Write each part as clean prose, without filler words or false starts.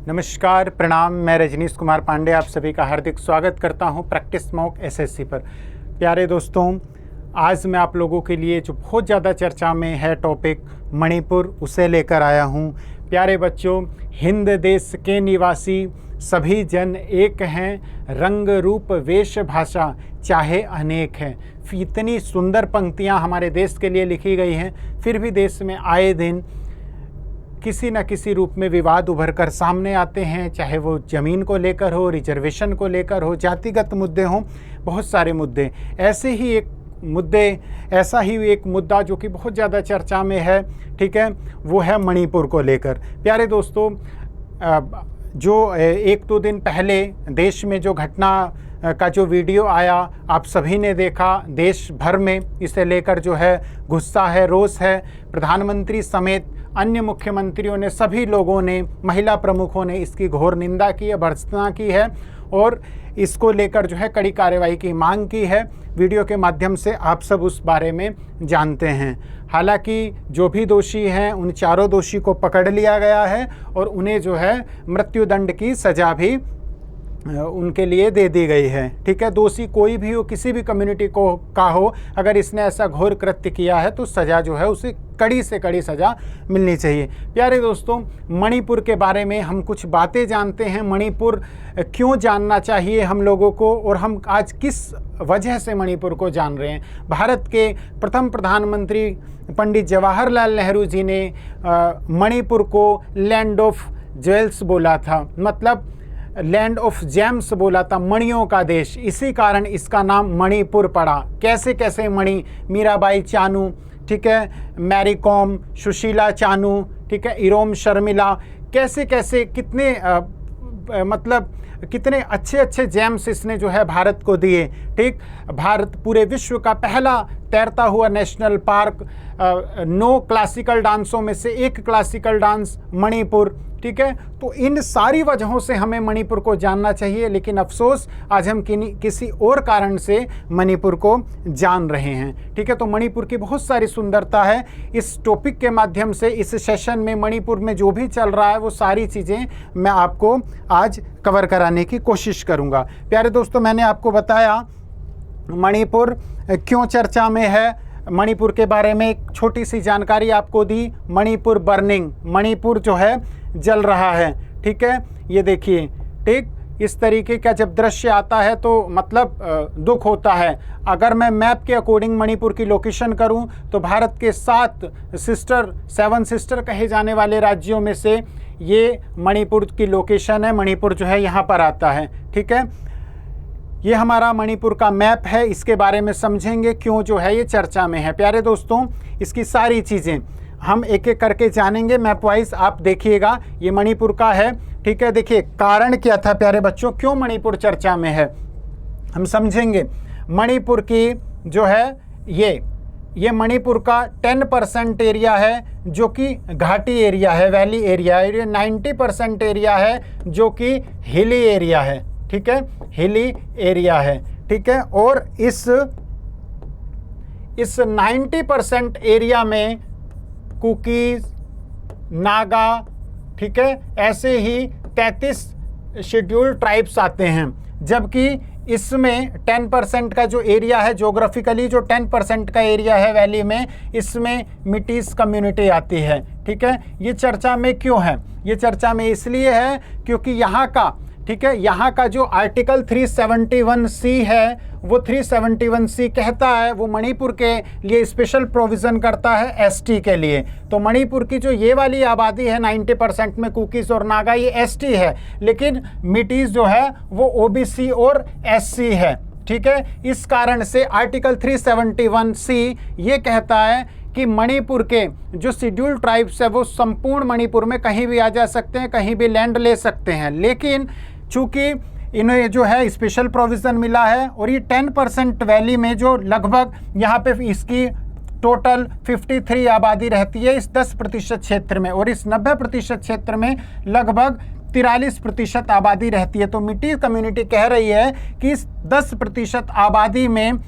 नमस्कार, प्रणाम। मैं रजनीश कुमार पांडे आप सभी का हार्दिक स्वागत करता हूं प्रैक्टिस मॉक एसएससी पर। प्यारे दोस्तों, आज मैं आप लोगों के लिए जो बहुत ज़्यादा चर्चा में है टॉपिक मणिपुर, उसे लेकर आया हूं। प्यारे बच्चों, हिंद देश के निवासी सभी जन एक हैं, रंग रूप वेश भाषा चाहे अनेक हैं। इतनी सुंदर पंक्तियां हमारे देश के लिए लिखी गई हैं, फिर भी देश में आए दिन किसी न किसी रूप में विवाद उभर कर सामने आते हैं, चाहे वो ज़मीन को लेकर हो, रिजर्वेशन को लेकर हो, जातिगत मुद्दे हों, बहुत सारे मुद्दे। ऐसा ही एक मुद्दा जो कि बहुत ज़्यादा चर्चा में है, ठीक है, वो है मणिपुर को लेकर। प्यारे दोस्तों, जो एक दो दिन पहले देश में जो घटना का जो वीडियो आया आप सभी ने देखा, देश भर में इसे लेकर जो है गुस्सा है, रोष है। प्रधानमंत्री समेत अन्य मुख्यमंत्रियों ने, सभी लोगों ने, महिला प्रमुखों ने इसकी घोर निंदा की है, भर्त्सना की है और इसको लेकर जो है कड़ी कार्रवाई की मांग की है। वीडियो के माध्यम से आप सब उस बारे में जानते हैं। हालांकि जो भी दोषी हैं उन चारों दोषी को पकड़ लिया गया है और उन्हें जो है मृत्युदंड की सज़ा भी उनके लिए दे दी गई है, ठीक है। दोषी कोई भी हो, किसी भी कम्युनिटी का हो, अगर इसने ऐसा घोर कृत्य किया है तो सज़ा जो है उसे कड़ी से कड़ी सज़ा मिलनी चाहिए। प्यारे दोस्तों, मणिपुर के बारे में हम कुछ बातें जानते हैं। मणिपुर क्यों जानना चाहिए हम लोगों को, और हम आज किस वजह से मणिपुर को जान रहे हैं। भारत के प्रथम प्रधानमंत्री पंडित जवाहरलाल नेहरू जी ने मणिपुर को लैंड ऑफ ज्वेल्स बोला था, मतलब लैंड ऑफ जेम्स बोला था, मणियों का देश। इसी कारण इसका नाम मणिपुर पड़ा। कैसे कैसे मणि, मीराबाई चानू, ठीक है, मैरी कॉम, सुशीला चानू, ठीक है, इरोम शर्मिला, कैसे कैसे कितने मतलब कितने अच्छे अच्छे जेम्स इसने जो है भारत को दिए, ठीक। भारत पूरे विश्व का पहला तैरता हुआ नेशनल पार्क, 9 क्लासिकल डांसों में से एक क्लासिकल डांस मणिपुर, ठीक है। तो इन सारी वजहों से हमें मणिपुर को जानना चाहिए, लेकिन अफसोस आज हम किसी और कारण से मणिपुर को जान रहे हैं, ठीक है। तो मणिपुर की बहुत सारी सुंदरता है। इस टॉपिक के माध्यम से इस सेशन में मणिपुर में जो भी चल रहा है वो सारी चीज़ें मैं आपको आज कवर कराने की कोशिश करूंगा। प्यारे दोस्तों, मैंने आपको बताया मणिपुर क्यों चर्चा में है। मणिपुर के बारे में एक छोटी सी जानकारी आपको दी। मणिपुर बर्निंग, मणिपुर जो है जल रहा है, ठीक है। ये देखिए, ठीक, इस तरीके का जब दृश्य आता है तो मतलब दुख होता है। अगर मैं मैप के अकॉर्डिंग मणिपुर की लोकेशन करूं तो भारत के 7 सिस्टर कहे जाने वाले राज्यों में से ये मणिपुर की लोकेशन है। मणिपुर जो है यहाँ पर आता है, ठीक है। ये हमारा मणिपुर का मैप है, इसके बारे में समझेंगे क्यों जो है ये चर्चा में है। प्यारे दोस्तों, इसकी सारी चीज़ें हम एक एक करके जानेंगे मैप वाइज। आप देखिएगा, ये मणिपुर का है, ठीक है। देखिए कारण क्या था प्यारे बच्चों, क्यों मणिपुर चर्चा में है, हम समझेंगे। मणिपुर की जो है ये मणिपुर का 10% एरिया है जो कि घाटी एरिया है, वैली एरिया है। 90% एरिया है जो कि हिली एरिया है, ठीक है, हिली एरिया है, ठीक है। और इस 90% एरिया में कुकीज, नागा, ठीक है, ऐसे ही 33 शेड्यूल्ड ट्राइब्स आते हैं। जबकि इसमें 10% का जो एरिया है, ज्योग्राफिकली जो 10% का एरिया है वैली में, इसमें मिटीज कम्युनिटी आती है, ठीक है। ये चर्चा में क्यों है? ये चर्चा में इसलिए है क्योंकि यहाँ का, ठीक है, यहाँ का जो आर्टिकल 371C है, वो 371C कहता है, वो मणिपुर के लिए स्पेशल प्रोविज़न करता है एसटी के लिए। तो मणिपुर की जो ये वाली आबादी है 90% में कुकीज़ और नागा, ये एसटी है, लेकिन मिटीज़ जो है वो ओबीसी और एससी है, ठीक है। इस कारण से आर्टिकल 371C ये कहता है कि मणिपुर के जो शेड्यूल्ड ट्राइब्स है वो संपूर्ण मणिपुर में कहीं भी आ जा सकते हैं, कहीं भी लैंड ले सकते हैं। लेकिन चूँकि इन्हें जो है स्पेशल प्रोविज़न मिला है और ये 10% वैली में जो लगभग यहाँ पे इसकी टोटल 53 आबादी रहती है इस 10% क्षेत्र में, और इस 90% क्षेत्र में लगभग 43% आबादी रहती है। तो मिटी कम्युनिटी कह रही है कि इस 10% आबादी में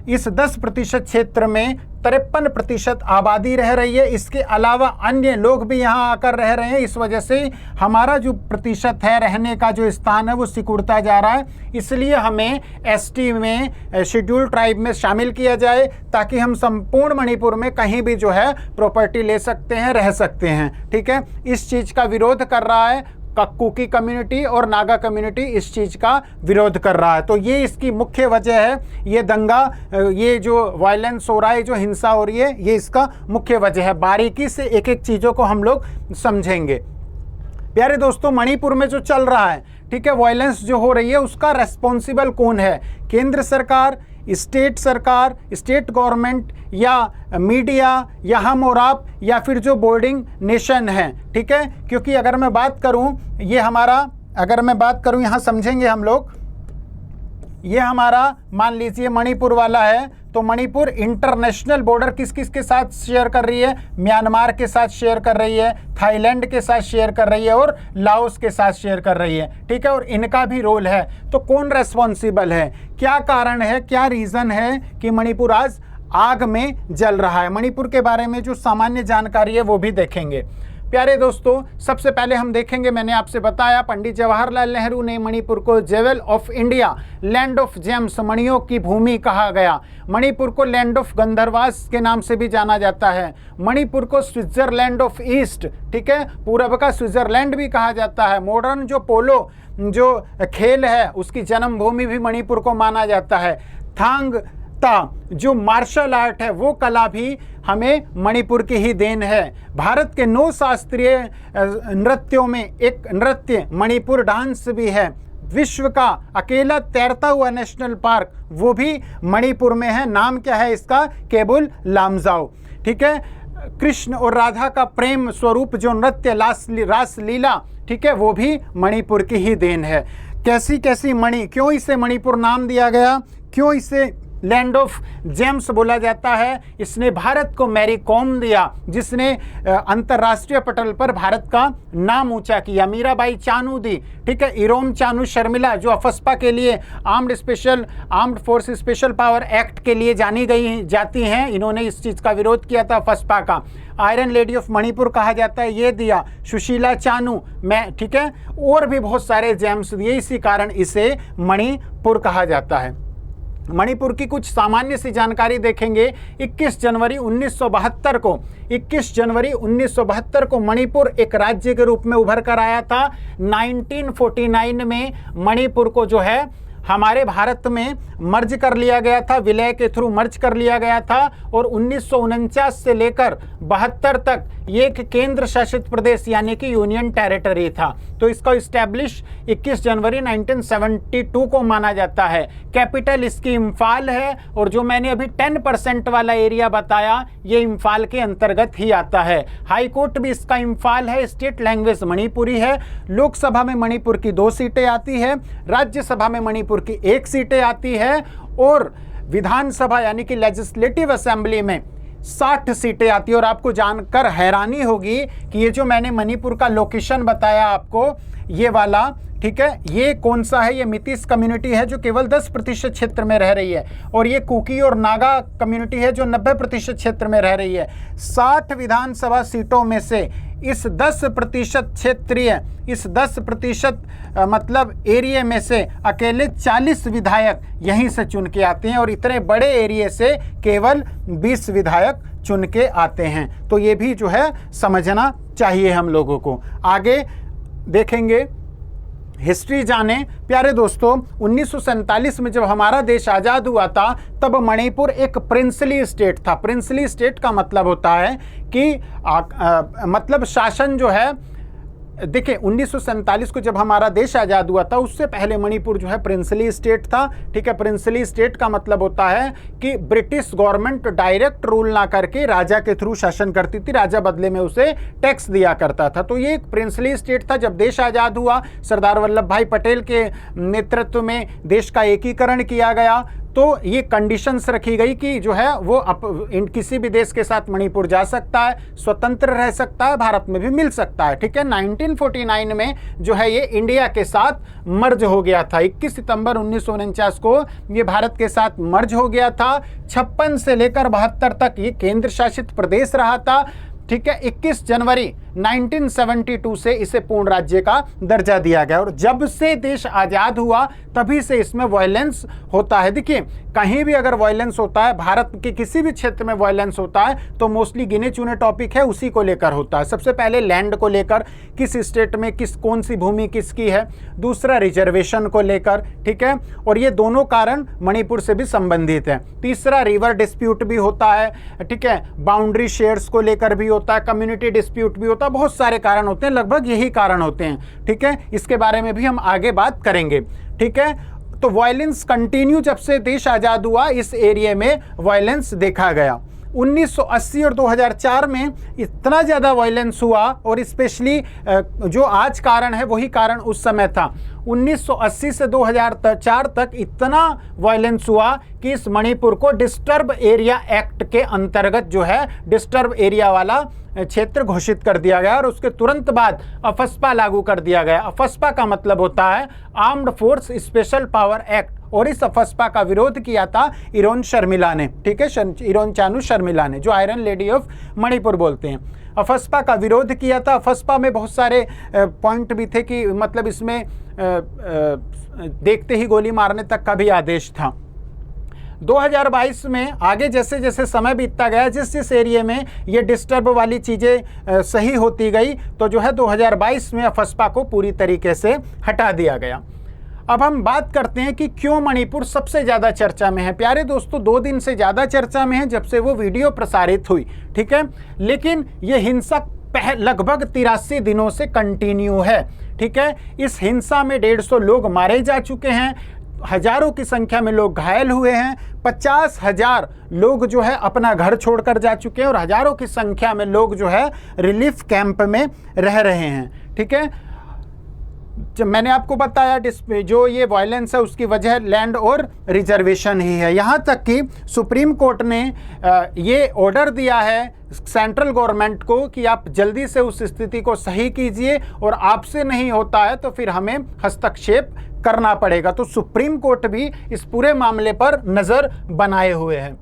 इस 10% क्षेत्र में 53% आबादी रह रही है। इसके अलावा अन्य लोग भी यहाँ आकर रह रहे हैं। इस वजह से हमारा जो प्रतिशत है रहने का जो स्थान है वो सिकुड़ता जा रहा है। इसलिए हमें एसटी में, शेड्यूल ट्राइब में शामिल किया जाए ताकि हम संपूर्ण मणिपुर में कहीं भी जो है प्रॉपर्टी ले सकते हैं, रह सकते हैं। ठीक है, इस चीज़ का विरोध कर रहा है कुकी कम्युनिटी और नागा कम्युनिटी, इस चीज़ का विरोध कर रहा है। तो ये इसकी मुख्य वजह है, ये दंगा, ये जो वायलेंस हो रहा है, जो हिंसा हो रही है, ये इसका मुख्य वजह है। बारीकी से एक एक चीज़ों को हम लोग समझेंगे। प्यारे दोस्तों, मणिपुर में जो चल रहा है, ठीक है, वायलेंस जो हो रही है, उसका रेस्पॉन्सिबल कौन है? केंद्र सरकार, स्टेट सरकार, स्टेट गवर्नमेंट, या मीडिया, या हम और आप, या फिर जो बोर्डिंग नेशन है। ठीक है, क्योंकि अगर मैं बात करूं, ये हमारा, अगर मैं बात करूं, यहाँ समझेंगे हम लोग, ये हमारा मान लीजिए मणिपुर वाला है, तो मणिपुर इंटरनेशनल बॉर्डर किस किस के साथ शेयर कर रही है? म्यांमार के साथ शेयर कर रही है, थाईलैंड के साथ शेयर कर रही है और लाओस के साथ शेयर कर रही है। ठीक है, और इनका भी रोल है। तो कौन रेस्पॉन्सिबल है? क्या कारण है, क्या रीज़न है कि मणिपुर आज आग में जल रहा है? मणिपुर के बारे में जो सामान्य जानकारी है वो भी देखेंगे। प्यारे दोस्तों, सबसे पहले हम देखेंगे, मैंने आपसे बताया पंडित जवाहरलाल नेहरू ने मणिपुर को jewel of India, land of gems, मणियों की भूमि कहा गया। मणिपुर को लैंड ऑफ गंधर्वास के नाम से भी जाना जाता है। मणिपुर को स्विट्जरलैंड ऑफ ईस्ट, ठीक है, पूरब का स्विट्जरलैंड भी कहा जाता है। मॉडर्न जो पोलो जो खेल है उसकी जन्मभूमि भी मणिपुर को माना जाता है। थांग जो मार्शल आर्ट है वो कला भी हमें मणिपुर की ही देन है। भारत के 9 शास्त्रीय नृत्यों में एक नृत्य मणिपुर डांस भी है। विश्व का अकेला तैरता हुआ नेशनल पार्क वो भी मणिपुर में है। नाम क्या है इसका? केबुल लामजाओ। ठीक है, कृष्ण और राधा का प्रेम स्वरूप जो नृत्य रासलीला, ठीक है, वो भी मणिपुर की ही देन है। कैसी कैसी मणि, क्यों इसे मणिपुर नाम दिया गया, क्यों इसे लैंड ऑफ जेम्स बोला जाता है? इसने भारत को मैरी कॉम दिया, जिसने अंतर्राष्ट्रीय पटल पर भारत का नाम ऊंचा किया। मीराबाई चानू दी, ठीक है, इरोम चानू शर्मिला जो अफस्पा के लिए armed force special power act के लिए जाती हैं, इन्होंने इस चीज़ का विरोध किया था अफस्पा का। आयरन लेडी ऑफ मणिपुर कहा जाता है, ये दिया सुशीला चानू मैं, ठीक है, और भी बहुत सारे जेम्स दिए, इसी कारण इसे मणिपुर कहा जाता है। मणिपुर की कुछ सामान्य सी जानकारी देखेंगे। 21 जनवरी 1972 को मणिपुर एक राज्य के रूप में उभर कर आया था। 1949 में मणिपुर को जो है हमारे भारत में मर्ज कर लिया गया था, विलय के थ्रू मर्ज कर लिया गया था, और 1949 से लेकर 72 तक ये एक केंद्र शासित प्रदेश यानी कि यूनियन टेरिटरी था। तो इसका इस्टेब्लिश 21 जनवरी 1972 को माना जाता है। कैपिटल इसकी इम्फाल है, और जो मैंने अभी 10% वाला एरिया बताया ये इम्फाल के अंतर्गत ही आता है। हाई कोर्ट भी इसका इम्फाल है। स्टेट लैंग्वेज मणिपुरी है। लोकसभा में मणिपुर की 2 सीटें आती है, राज्यसभा में मणिपुर की 1 सीटें आती है, और विधानसभा यानी कि लेजिस्लेटिव असेंबली में 60 सीटें आती है। और आपको जानकर हैरानी होगी कि ये जो मैंने मणिपुर का लोकेशन बताया आपको, ये वाला, ठीक है, ये कौन सा है? ये मितिस कम्युनिटी है जो केवल 10% क्षेत्र में रह रही है, और ये कुकी और नागा कम्युनिटी है जो 90% क्षेत्र में रह रही है। 60 विधानसभा सीटों में से इस 10% क्षेत्रीय, इस 10% मतलब एरिया में से अकेले 40 विधायक यहीं से चुन के आते हैं, और इतने बड़े एरिया से केवल 20 विधायक चुन के आते हैं। तो ये भी जो है समझना चाहिए हम लोगों को। आगे देखेंगे, हिस्ट्री जाने। प्यारे दोस्तों, 1947 में जब हमारा देश आज़ाद हुआ था तब मणिपुर एक प्रिंसली स्टेट था। प्रिंसली स्टेट का मतलब होता है कि मतलब शासन जो है, देखिए 1947 को जब हमारा देश आज़ाद हुआ था उससे पहले मणिपुर जो है प्रिंसली स्टेट था। ठीक है, प्रिंसली स्टेट का मतलब होता है कि ब्रिटिश गवर्नमेंट डायरेक्ट रूल ना करके राजा के थ्रू शासन करती थी, राजा बदले में उसे टैक्स दिया करता था। तो ये एक प्रिंसली स्टेट था। जब देश आज़ाद हुआ, सरदार वल्लभ भाई पटेल के नेतृत्व में देश का एकीकरण किया गया। तो ये कंडीशंस रखी गई कि जो है वो किसी भी देश के साथ मणिपुर जा सकता है, स्वतंत्र रह सकता है, भारत में भी मिल सकता है। ठीक है, 1949 में जो है ये इंडिया के साथ मर्ज हो गया था। 21 सितंबर 1949 को ये भारत के साथ मर्ज हो गया था। 56 से लेकर 72 तक ये केंद्र शासित प्रदेश रहा था। ठीक है, 21 जनवरी 1972 से इसे पूर्ण राज्य का दर्जा दिया गया और जब से देश आज़ाद हुआ तभी से इसमें वायलेंस होता है। देखिए, कहीं भी अगर वायलेंस होता है, भारत के किसी भी क्षेत्र में वायलेंस होता है तो मोस्टली गिने चुने टॉपिक है उसी को लेकर होता है। सबसे पहले लैंड को लेकर, किस स्टेट में कौन सी भूमि किसकी है, दूसरा रिजर्वेशन को लेकर। ठीक है, और ये दोनों कारण मणिपुर से भी संबंधित है। तीसरा रिवर डिस्प्यूट भी होता है। ठीक है, बाउंड्री शेयर्स को लेकर भी होता है, कम्युनिटी डिस्प्यूट भी होता है, बहुत सारे कारण होते हैं, लगभग यही कारण होते हैं। ठीक है, इसके बारे में भी हम आगे बात करेंगे। ठीक है, तो वायलेंस कंटिन्यू जब से देश आज़ाद हुआ इस एरिया में वायलेंस देखा गया। 1980 और 2004 में इतना ज़्यादा वायलेंस हुआ और स्पेशली जो आज कारण है वही कारण उस समय था। 1980 से 2004 तक इतना वायलेंस हुआ कि इस मणिपुर को डिस्टर्ब एरिया एक्ट के अंतर्गत जो है डिस्टर्ब एरिया वाला क्षेत्र घोषित कर दिया गया और उसके तुरंत बाद अफस्पा लागू कर दिया गया। अफस्पा का मतलब होता है armed force special power act, और इस अफस्पा का विरोध किया था इरोन शर्मिला ने। ठीक है, इरोन चानू शर्मिला ने, जो आयरन लेडी ऑफ मणिपुर बोलते हैं। अफस्पा का विरोध किया था। अफस्पा में बहुत सारे पॉइंट भी थे कि मतलब इसमें देखते ही गोली मारने तक का भी आदेश था। 2022 में आगे जैसे जैसे समय बीतता गया, जिस जिस एरिया में ये डिस्टर्ब वाली चीज़ें सही होती गई, तो जो है 2022 में अफस्पा को पूरी तरीके से हटा दिया गया। अब हम बात करते हैं कि क्यों मणिपुर सबसे ज़्यादा चर्चा में है। प्यारे दोस्तों, 2 दिन से ज़्यादा चर्चा में है जब से वो वीडियो प्रसारित हुई। ठीक है, लेकिन ये हिंसा लगभग 83 दिनों से कंटिन्यू है। ठीक है, इस हिंसा में 150 लोग मारे जा चुके हैं, हजारों की संख्या में लोग घायल हुए हैं, 50,000 लोग जो है अपना घर छोड़कर जा चुके हैं और हजारों की संख्या में लोग जो है रिलीफ कैंप में रह रहे हैं। ठीक है, जब मैंने आपको बताया जो ये वायलेंस है उसकी वजह लैंड और रिजर्वेशन ही है। यहाँ तक कि सुप्रीम कोर्ट ने ये ऑर्डर दिया है सेंट्रल गवर्नमेंट को कि आप जल्दी से उस स्थिति को सही कीजिए और आपसे नहीं होता है तो फिर हमें हस्तक्षेप करना पड़ेगा। तो सुप्रीम कोर्ट भी इस पूरे मामले पर नज़र बनाए हुए है।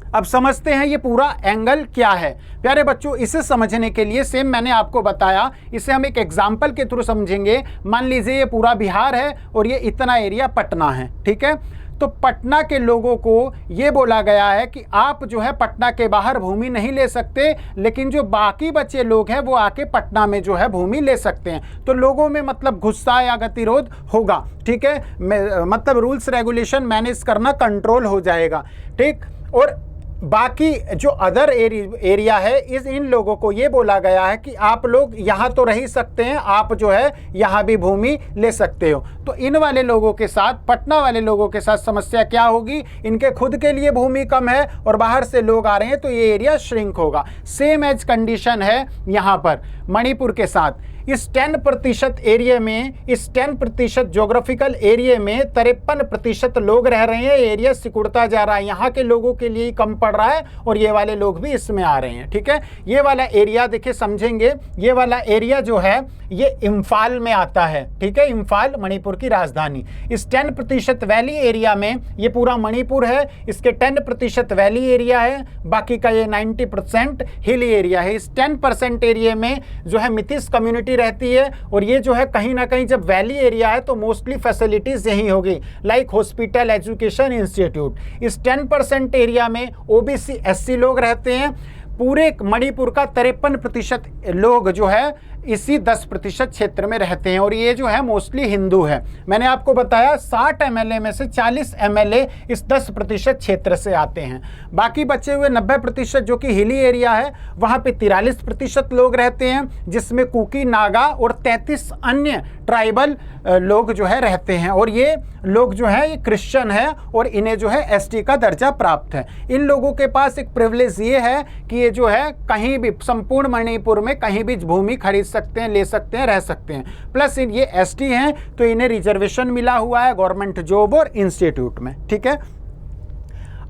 अब समझते हैं ये पूरा एंगल क्या है। प्यारे बच्चों, इसे समझने के लिए सेम मैंने आपको बताया, इसे हम एक एग्जाम्पल के थ्रू समझेंगे। मान लीजिए ये पूरा बिहार है और ये इतना एरिया पटना है। ठीक है, तो पटना के लोगों को ये बोला गया है कि आप जो है पटना के बाहर भूमि नहीं ले सकते, लेकिन जो बाकी बचे लोग हैं वो आके पटना में जो है भूमि ले सकते हैं। तो लोगों में मतलब गुस्सा या गतिरोध होगा। ठीक है, मतलब रूल्स रेगुलेशन मैनेज करना कंट्रोल हो जाएगा। ठीक, और बाकी जो अदर एरिया है इन लोगों को ये बोला गया है कि आप लोग यहाँ तो रह सकते हैं, आप जो है यहाँ भी भूमि ले सकते हो। तो इन वाले लोगों के साथ, पटना वाले लोगों के साथ समस्या क्या होगी, इनके खुद के लिए भूमि कम है और बाहर से लोग आ रहे हैं तो ये एरिया श्रिंक होगा। सेम एज कंडीशन है यहाँ पर मणिपुर के साथ। इस 10% एरिया में, इस 10% जोग्राफिकल एरिया में 53% लोग रह रहे हैं। एरिया सिकुड़ता जा रहा है, यहाँ के लोगों के लिए कम पड़ रहा है और ये वाले लोग भी इसमें आ रहे हैं। ठीक है, ये वाला एरिया देखिए समझेंगे, ये वाला एरिया जो है ये इम्फाल में आता है। ठीक है, इम्फाल मणिपुर की राजधानी। इस 10% वैली एरिया में ये पूरा मणिपुर है, इसके 10% वैली एरिया है, बाकी का ये 90% हिल एरिया है। इस 10% एरिया में जो है मिथिस कम्युनिटी रहती है और ये जो है कहीं ना कहीं जब वैली एरिया है तो मोस्टली फैसिलिटीज यही होगी, लाइक हॉस्पिटल, एजुकेशन, इंस्टीट्यूट। इस 10% एरिया में ओबीसी, एससी लोग रहते हैं। पूरे मणिपुर का 53% लोग जो है इसी 10% क्षेत्र में रहते हैं और ये जो है मोस्टली हिंदू है। मैंने आपको बताया 60 एमएलए में से 40 एमएलए इस 10% क्षेत्र से आते हैं। बाकी बचे हुए 90% जो कि हिली एरिया है वहाँ पे 43% लोग रहते हैं, जिसमें कुकी, नागा और 33 अन्य ट्राइबल लोग जो है रहते हैं। और ये लोग जो है ये क्रिश्चियन है और इन्हें जो है एसटी का दर्जा प्राप्त है। इन लोगों के पास एक प्रिविलेज ये है कि ये जो है कहीं भी संपूर्ण मणिपुर में कहीं भी भूमि खरीद सकते हैं, ले सकते हैं, रह सकते हैं। प्लस ये एसटी हैं तो इन्हें रिजर्वेशन मिला हुआ है गवर्नमेंट जॉब और इंस्टीट्यूट में। ठीक है,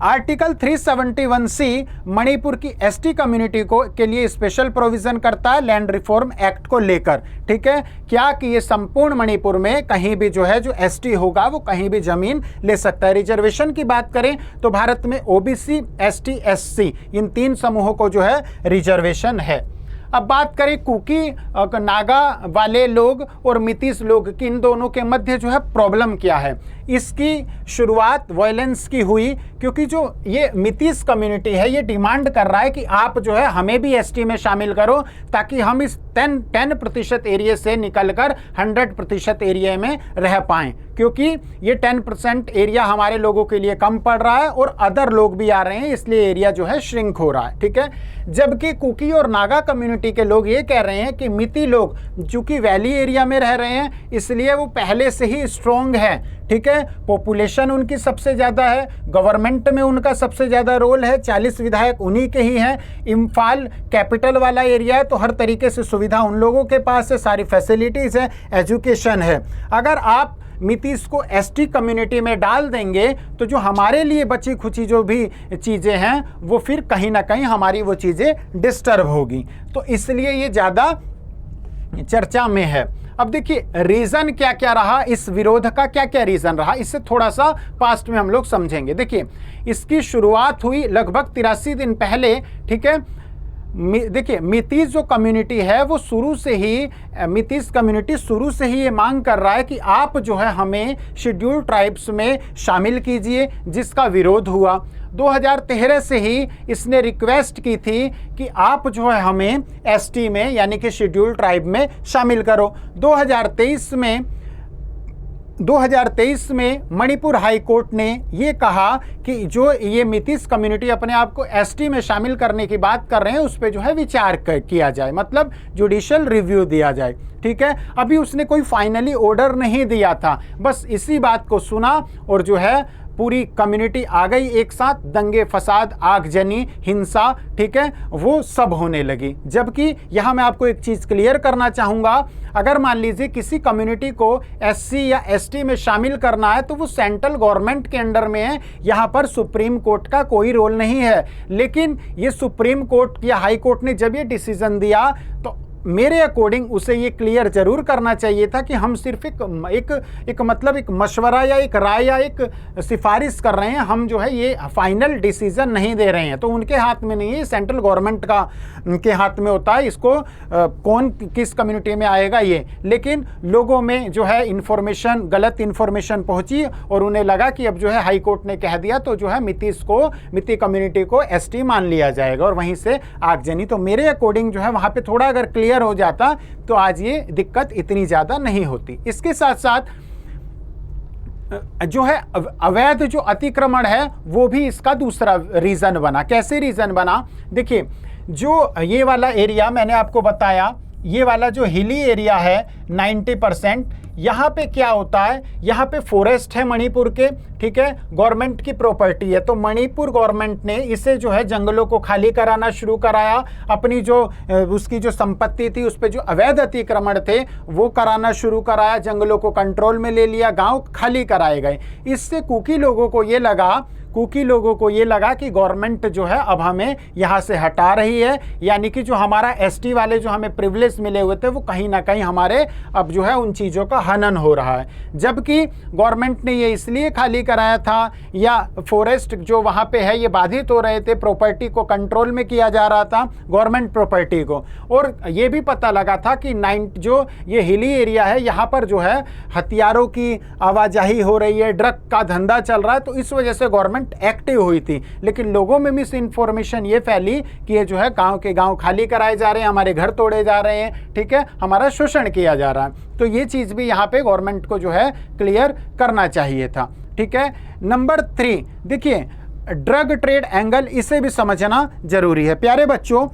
आर्टिकल 371C मणिपुर की एसटी कम्युनिटी को के लिए स्पेशल प्रोविजन करता है लैंड रिफॉर्म एक्ट को लेकर, ठीक है। क्या कि ये संपूर्ण मणिपुर में कहीं भी जो है जो एसटी होगा वो कहीं भी जमीन ले सकता है। रिजर्वेशन की बात करें तो भारत में ओबीसी, एसटी, एससी इन 3 समूहों को जो है रिजर्वेशन है। अब बात करें कुकी, नागा वाले लोग और मितीस लोग की, इन दोनों के मध्य जो है प्रॉब्लम क्या है। इसकी शुरुआत वायलेंस की हुई क्योंकि जो ये मितीस कम्युनिटी है ये डिमांड कर रहा है कि आप जो है हमें भी एसटी में शामिल करो ताकि हम इस 10% एरिया से निकलकर 100% एरिया में रह पाएं, क्योंकि ये 10% एरिया हमारे लोगों के लिए कम पड़ रहा है और अदर लोग भी आ रहे हैं, इसलिए एरिया जो है श्रिंक हो रहा है, ठीक है। जबकि कुकी और नागा कम्युनिटी के लोग ये कह रहे हैं कि मिती लोग चूंकि वैली एरिया में रह रहे हैं इसलिए वो पहले से ही स्ट्रॉन्ग है, ठीक है। पॉपुलेशन उनकी सबसे ज़्यादा है, गवर्नमेंट में उनका सबसे ज़्यादा रोल है, 40 विधायक उन्हीं के ही हैं। इम्फाल कैपिटल वाला एरिया है तो हर तरीके से सुविधा उन लोगों के पास है, सारी फैसिलिटीज़ है, एजुकेशन है। अगर आप मितीस को एसटी कम्युनिटी में डाल देंगे तो जो हमारे लिए बची खुची जो भी चीज़ें हैं वो फिर कहीं ना कहीं हमारी वो चीज़ें डिस्टर्ब होगी, तो इसलिए ये ज़्यादा चर्चा में है। अब देखिए रीज़न क्या क्या रहा, इस विरोध का क्या क्या रीज़न रहा, इससे थोड़ा सा पास्ट में हम लोग समझेंगे। देखिए इसकी शुरुआत हुई लगभग 83 दिन पहले, ठीक है। देखिए मितीस जो कम्युनिटी है वो शुरू से ही, मितीस कम्युनिटी शुरू से ही ये मांग कर रहा है कि आप जो है हमें शेड्यूल्ड ट्राइब्स में शामिल कीजिए, जिसका विरोध हुआ। 2013 से ही इसने रिक्वेस्ट की थी कि आप जो है हमें एसटी में यानी कि शेड्यूल्ड ट्राइब में शामिल करो। 2023 में मणिपुर हाई कोर्ट ने ये कहा कि जो ये मितीस कम्युनिटी अपने आप को एसटी में शामिल करने की बात कर रहे हैं उस पर जो है विचार किया जाए, मतलब जुडिशियल रिव्यू दिया जाए, ठीक है। अभी उसने कोई फाइनली ऑर्डर नहीं दिया था, बस इसी बात को सुना और जो है पूरी कम्युनिटी आ गई एक साथ, दंगे फसाद, आगजनी, हिंसा, ठीक है, वो सब होने लगी। जबकि यहाँ मैं आपको एक चीज़ क्लियर करना चाहूँगा, अगर मान लीजिए किसी कम्युनिटी को एससी या एसटी में शामिल करना है तो वो सेंट्रल गवर्नमेंट के अंडर में है, यहाँ पर सुप्रीम कोर्ट का कोई रोल नहीं है। लेकिन ये सुप्रीम कोर्ट या हाई कोर्ट ने जब ये डिसीजन दिया तो मेरे अकॉर्डिंग उसे ये क्लियर जरूर करना चाहिए था कि हम सिर्फ एक मशवरा या एक राय या एक सिफारिश कर रहे हैं, हम जो है ये फाइनल डिसीजन नहीं दे रहे हैं। तो उनके हाथ में नहीं है, सेंट्रल गवर्नमेंट का के हाथ में होता है, इसको कौन किस कम्युनिटी में आएगा ये। लेकिन लोगों में जो है इन्फॉर्मेशन, गलत इन्फॉर्मेशन पहुंची और उन्हें लगा कि अब जो है हाई कोर्ट ने कह दिया तो जो है मिती कम्युनिटी को एसटी मान लिया जाएगा और वहीं से आगजनी। तो मेरे अकॉर्डिंग जो है वहाँ पे थोड़ा अगर क्लियर हो जाता तो आज ये दिक्कत इतनी ज्यादा नहीं होती। इसके साथ साथ जो है अवैध जो अतिक्रमण है वो भी इसका दूसरा रीजन बना। कैसे रीजन बना? देखिए जो ये वाला एरिया मैंने आपको बताया, ये वाला जो हिली एरिया है 90%, यहाँ पे क्या होता है, यहाँ पे फॉरेस्ट है मणिपुर के, ठीक है, गवर्नमेंट की प्रॉपर्टी है। तो मणिपुर गवर्नमेंट ने इसे जो है जंगलों को खाली कराना शुरू कराया, अपनी जो उसकी जो संपत्ति थी उस पर जो अवैध अतिक्रमण थे वो कराना शुरू कराया, जंगलों को कंट्रोल में ले लिया, गांव खाली कराए गए। इससे कुकी लोगों को ये लगा कि गवर्नमेंट जो है अब हमें यहाँ से हटा रही है, यानी कि जो हमारा एसटी वाले जो हमें प्रिविलेज मिले हुए थे वो कहीं ना कहीं हमारे अब जो है उन चीज़ों का हनन हो रहा है। जबकि गवर्नमेंट ने ये इसलिए खाली कराया था या फॉरेस्ट जो वहाँ पे है ये बाधित हो रहे थे, प्रॉपर्टी को कंट्रोल में किया जा रहा था, गवर्नमेंट प्रॉपर्टी को। और ये भी पता लगा था कि जो ये हिली एरिया है यहाँ पर जो है हथियारों की आवाजाही हो रही है, ड्रग का धंधा चल रहा है, तो इस वजह से गवर्नमेंट एक्टिव हुई थी। लेकिन लोगों में मिस इन्फॉर्मेशन ये फैली कि ये जो है गांव के गांव खाली कराए जा रहे हैं, हमारे घर तोड़े जा रहे हैं, ठीक है, हमारा शोषण किया जा रहा है। तो ये चीज़ भी यहाँ पे गवर्नमेंट को जो है क्लियर करना चाहिए था, ठीक है। नंबर 3 देखिए ड्रग ट्रेड एंगल, इसे भी समझना जरूरी है। प्यारे बच्चों,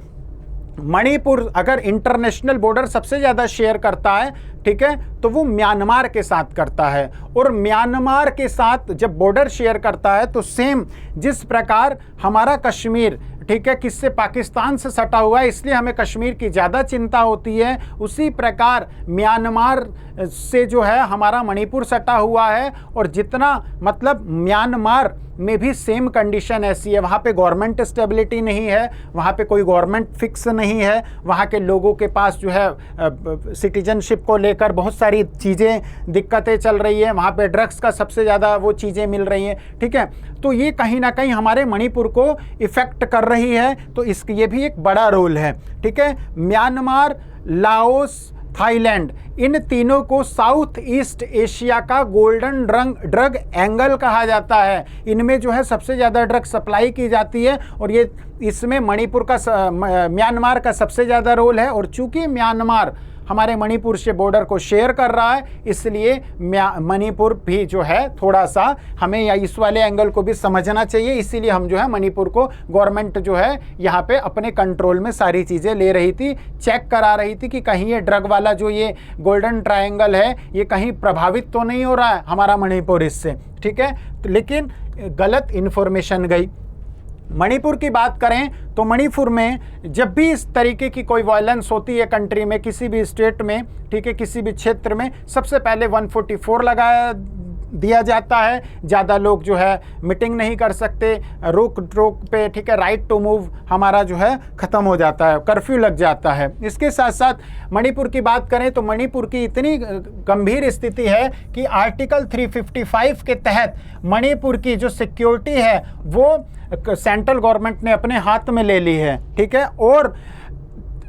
मणिपुर अगर इंटरनेशनल बॉर्डर सबसे ज़्यादा शेयर करता है, ठीक है, तो वो म्यांमार के साथ करता है। और म्यांमार के साथ जब बॉर्डर शेयर करता है तो सेम जिस प्रकार हमारा कश्मीर, ठीक है, किससे, पाकिस्तान से सटा हुआ है, इसलिए हमें कश्मीर की ज़्यादा चिंता होती है, उसी प्रकार म्यांमार से जो है हमारा मणिपुर सटा हुआ है। और जितना मतलब म्यांमार में भी सेम कंडीशन ऐसी है। वहाँ पे गवर्नमेंट स्टेबिलिटी नहीं है, वहाँ पे कोई गवर्नमेंट फिक्स नहीं है, वहाँ के लोगों के पास जो है सिटीजनशिप को लेकर बहुत सारी चीज़ें दिक्कतें चल रही है, वहाँ पे ड्रग्स का सबसे ज़्यादा वो चीज़ें मिल रही हैं, ठीक है। तो ये कहीं ना कहीं हमारे मणिपुर को इफ़ेक्ट कर रही है, तो ये भी एक बड़ा रोल है, ठीक है। म्यांमार, लाओस, थाईलैंड, इन तीनों को साउथ ईस्ट एशिया का गोल्डन ड्रग एंगल कहा जाता है। इनमें जो है सबसे ज़्यादा ड्रग सप्लाई की जाती है और ये इसमें मणिपुर का म्यांमार का सबसे ज़्यादा रोल है। और चूंकि म्यांमार हमारे मणिपुर से बॉर्डर को शेयर कर रहा है, इसलिए मणिपुर भी जो है थोड़ा सा हमें या इस वाले एंगल को भी समझना चाहिए। इसीलिए हम जो है मणिपुर को गवर्नमेंट जो है यहाँ पे अपने कंट्रोल में सारी चीज़ें ले रही थी, चेक करा रही थी कि कहीं ये ड्रग वाला जो ये गोल्डन ट्रायंगल है ये कहीं प्रभावित तो नहीं हो रहा है हमारा मणिपुर इससे, ठीक है। लेकिन गलत इन्फॉर्मेशन गई। मणिपुर की बात करें तो मणिपुर में जब भी इस तरीके की कोई वायलेंस होती है कंट्री में, किसी भी स्टेट में, ठीक है, किसी भी क्षेत्र में, सबसे पहले 144 लगाया दिया जाता है। ज़्यादा लोग जो है मीटिंग नहीं कर सकते, रोक टोक पे, ठीक है, राइट टू मूव हमारा जो है ख़त्म हो जाता है, कर्फ्यू लग जाता है। इसके साथ साथ मणिपुर की बात करें तो मणिपुर की इतनी गंभीर स्थिति है कि आर्टिकल 355 के तहत मणिपुर की जो सिक्योरिटी है वो सेंट्रल गवर्नमेंट ने अपने हाथ में ले ली है, ठीक है, और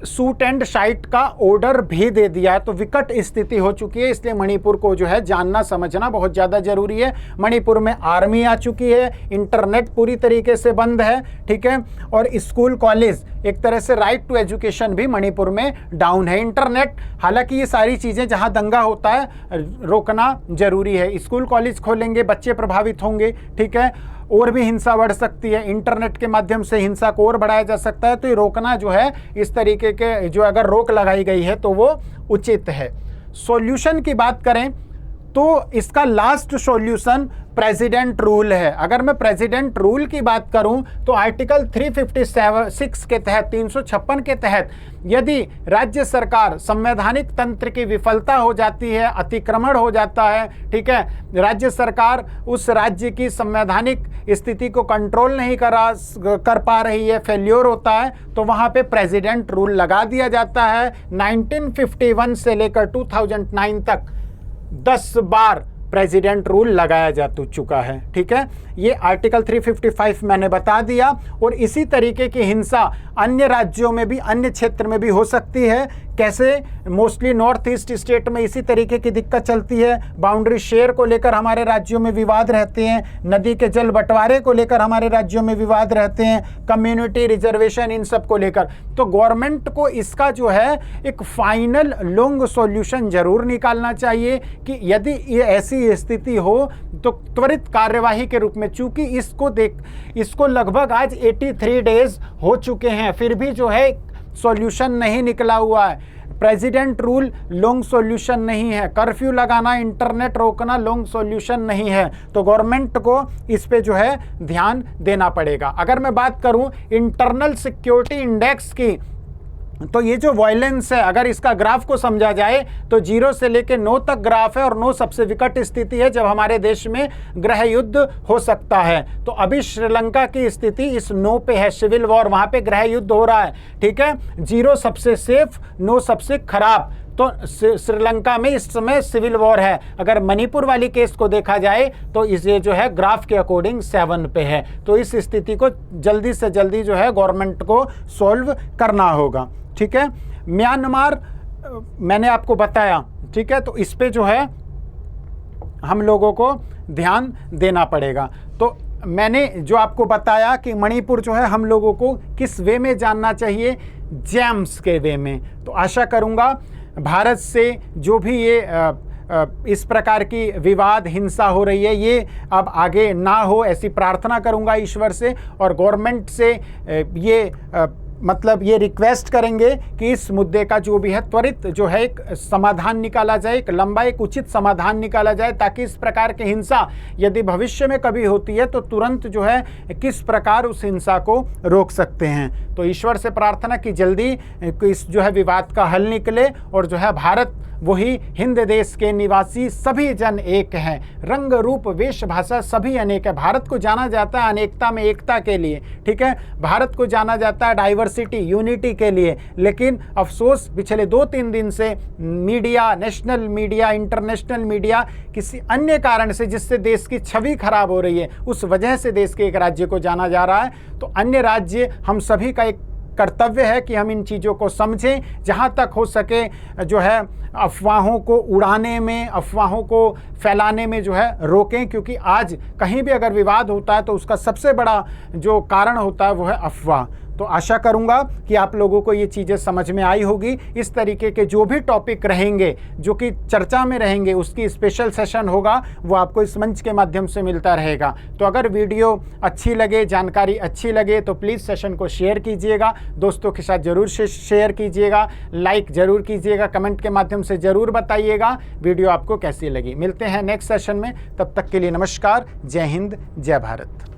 शूट एंड शाइट का ऑर्डर भी दे दिया है। तो विकट स्थिति हो चुकी है, इसलिए मणिपुर को जो है जानना समझना बहुत ज़्यादा जरूरी है। मणिपुर में आर्मी आ चुकी है, इंटरनेट पूरी तरीके से बंद है, ठीक है, और स्कूल कॉलेज, एक तरह से राइट टू एजुकेशन भी मणिपुर में डाउन है। इंटरनेट, हालांकि ये सारी चीज़ें जहाँ दंगा होता है रोकना जरूरी है। स्कूल कॉलेज खोलेंगे, बच्चे प्रभावित होंगे, ठीक है, और भी हिंसा बढ़ सकती है, इंटरनेट के माध्यम से हिंसा को और बढ़ाया जा सकता है। तो ये रोकना जो है, इस तरीके के जो अगर रोक लगाई गई है तो वो उचित है। सॉल्यूशन की बात करें तो इसका लास्ट सॉल्यूशन प्रेसिडेंट रूल है। अगर मैं प्रेसिडेंट रूल की बात करूं तो आर्टिकल 356 के तहत, 356 के तहत यदि राज्य सरकार संवैधानिक तंत्र की विफलता हो जाती है, अतिक्रमण हो जाता है, ठीक है, राज्य सरकार उस राज्य की संवैधानिक स्थिति को कंट्रोल नहीं कर पा रही है, फेल्योर होता है, तो वहाँ पे प्रेसिडेंट रूल लगा दिया जाता है। 1951 से लेकर 2009 तक 10 बार प्रेसिडेंट रूल लगाया जा चुका है, ठीक है। ये आर्टिकल 355 मैंने बता दिया। और इसी तरीके की हिंसा अन्य राज्यों में भी, अन्य क्षेत्र में भी हो सकती है। कैसे? मोस्टली नॉर्थ ईस्ट स्टेट में इसी तरीके की दिक्कत चलती है। बाउंड्री शेयर को लेकर हमारे राज्यों में विवाद रहते हैं, नदी के जल बंटवारे को लेकर हमारे राज्यों में विवाद रहते हैं, कम्युनिटी रिजर्वेशन, इन सब को लेकर। तो गवर्नमेंट को इसका जो है एक फाइनल लॉन्ग सॉल्यूशन जरूर निकालना चाहिए कि यदि ये ऐसी स्थिति हो तो त्वरित कार्यवाही के रूप में, चूंकि इसको लगभग आज 83 डेज हो चुके हैं, फिर भी जो है सॉल्यूशन नहीं निकला हुआ है। प्रेसिडेंट रूल लॉन्ग सॉल्यूशन नहीं है, कर्फ्यू लगाना, इंटरनेट रोकना लॉन्ग सॉल्यूशन नहीं है। तो गवर्नमेंट को इस पे जो है ध्यान देना पड़ेगा। अगर मैं बात करूं इंटरनल सिक्योरिटी इंडेक्स की, तो ये जो वायलेंस है, अगर इसका ग्राफ को समझा जाए तो 0 से लेकर 9 तक ग्राफ है, और 9 सबसे विकट स्थिति है जब हमारे देश में गृह युद्ध हो सकता है। तो अभी श्रीलंका की स्थिति इस 9 पे है, सिविल वॉर, वहाँ पे गृह युद्ध हो रहा है, ठीक है। 0 सबसे सेफ, 9 सबसे खराब। तो श्रीलंका में इस समय सिविल वॉर है। अगर मणिपुर वाली केस को देखा जाए तो इसे जो है ग्राफ के अकॉर्डिंग 7 पे है। तो इस स्थिति को जल्दी से जल्दी जो है गवर्नमेंट को सॉल्व करना होगा, ठीक है। म्यांमार मैंने आपको बताया, ठीक है, तो इस पे जो है हम लोगों को ध्यान देना पड़ेगा। तो मैंने जो आपको बताया कि मणिपुर जो है हम लोगों को किस वे में जानना चाहिए, जेम्स के वे में। तो आशा करूँगा भारत से जो भी ये इस प्रकार की विवाद, हिंसा हो रही है, ये अब आगे ना हो, ऐसी प्रार्थना करूंगा ईश्वर से। और गवर्नमेंट से ये मतलब ये रिक्वेस्ट करेंगे कि इस मुद्दे का जो भी है त्वरित जो है एक समाधान निकाला जाए, एक लंबा एक उचित समाधान निकाला जाए, ताकि इस प्रकार की हिंसा यदि भविष्य में कभी होती है तो तुरंत जो है किस प्रकार उस हिंसा को रोक सकते हैं। तो ईश्वर से प्रार्थना कि जल्दी इस जो है विवाद का हल निकले और जो है भारत वही हिंद देश के निवासी सभी जन एक हैं, रंग रूप वेशभाषा सभी अनेक है। भारत को जाना जाता है अनेकता में एकता के लिए, ठीक है, भारत को जाना जाता है डाइवर्सिटी यूनिटी के लिए। लेकिन अफसोस पिछले 2-3 दिन से media, national media, international media किसी अन्य कारण से, जिससे देश की छवि खराब हो रही है, उस वजह से देश के एक राज्य को जाना जा रहा है। तो अन्य राज्य, हम सभी का एक कर्तव्य है कि हम इन चीज़ों को समझें, जहाँ तक हो सके जो है अफवाहों को उड़ाने में, अफवाहों को फैलाने में जो है रोकें, क्योंकि आज कहीं भी अगर विवाद होता है तो उसका सबसे बड़ा जो कारण होता है वो है अफवाह। तो आशा करूंगा कि आप लोगों को ये चीज़ें समझ में आई होगी। इस तरीके के जो भी टॉपिक रहेंगे, जो कि चर्चा में रहेंगे, उसकी स्पेशल सेशन होगा, वो आपको इस मंच के माध्यम से मिलता रहेगा। तो अगर वीडियो अच्छी लगे, जानकारी अच्छी लगे, तो प्लीज़ सेशन को शेयर कीजिएगा, दोस्तों के साथ ज़रूर शेयर कीजिएगा, लाइक ज़रूर कीजिएगा, कमेंट के माध्यम से ज़रूर बताइएगा वीडियो आपको कैसी लगी। मिलते हैं नेक्स्ट सेशन में, तब तक के लिए नमस्कार, जय हिंद, जय भारत।